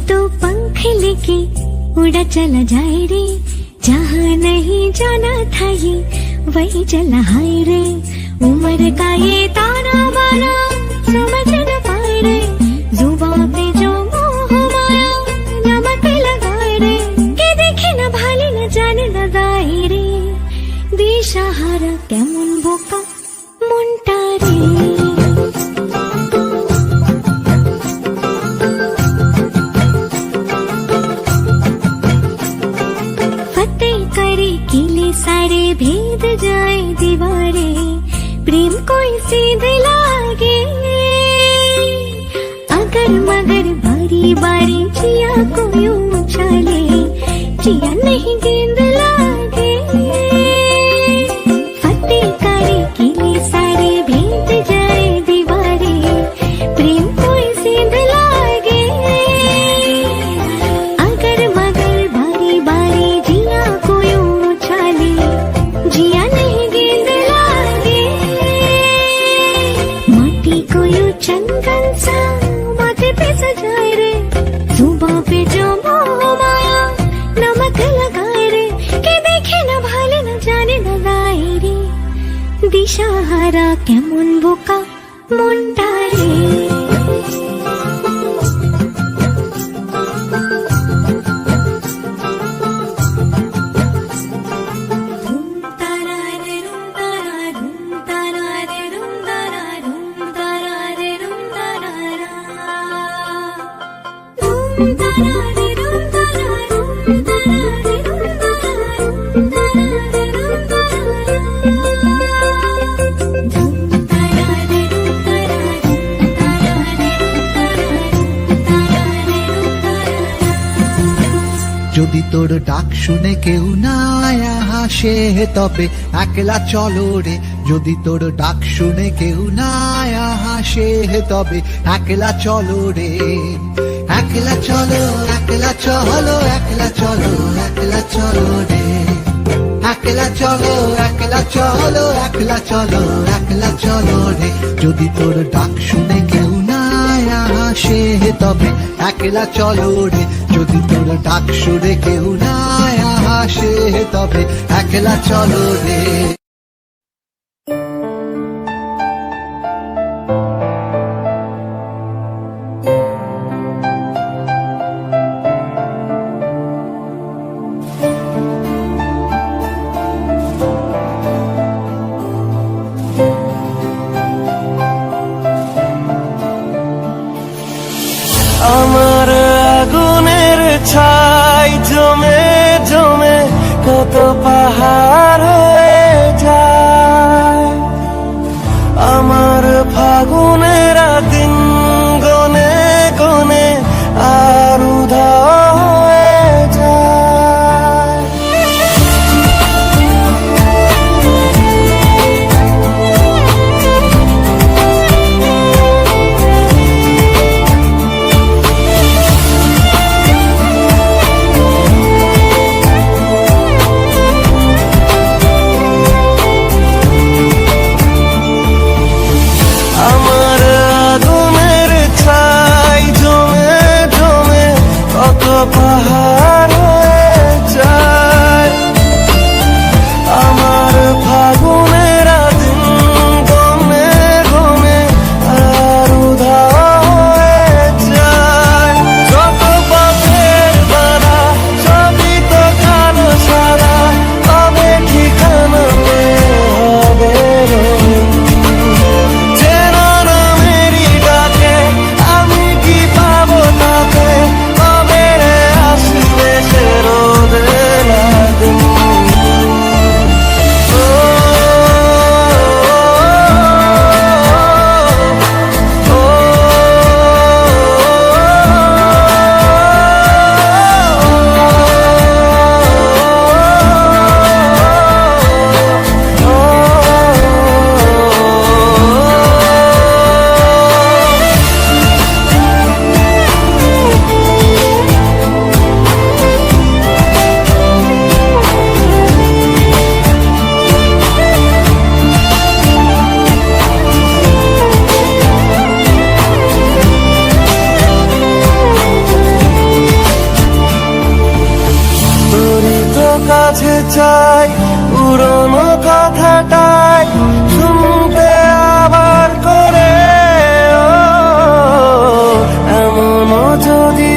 तो पंख लेके उड़ा चला जाए रे, जहाँ नहीं जाना था ये वही चला हाय रे। उम्र का ये ताना बाना समझ न पाए रे, जुबान पे जो मोह माया नमक लगाए रे, के देखे न भाले न जाने न गाए रे। दिशाहारा केमन बोका মনটা রে। किले सारे भेद जाए दीवारे, प्रेम कोई सीध लागे। अगर मगर बारी बारी जिया को यूं उछाले, जिया नहीं गेंद लागे। फतेह करे किले सारे भेद जाए दीवारे, प्रेम कोई सीध लागे। अगर मगर बारी बारी जिया को जिया नहीं गेंद लागे। माटी को यूं चंदन सा माथे पे सजाए रे, जुबां पे जो मोह माया नमक लगाए रे, के देखे न भाले न जाने न गाए रे। दिशाहारा केमन बोका মনটা রে। যদি তোর ডাক শুনে কেউ না হাসে তবে একলা চলো রে, যদি তোর ডাক শুনে কেউ না হাসে তবে একলা চলো রে। একলা চলো একলা চলো একলা চলো একলা চলো রে, একলা চলো একলা চলো একলা চলো একলা চলো রে। যদি তোর ডাক শুনে কেউ না হাসে তবে একলা চলো রে, যদি তোর ডাক শুনে কেউ না হাসে তবে একলা চলো রে। আমার আগুনের ছাই জমে জমে কত পাহাড় হয়ে যায়। আমার ফাগুনের দিন গনে গনে আর উধাও হয়ে যায়। কাছে চাই পুরনো কথাটাই শুনতে আবার করে, এমনও যদি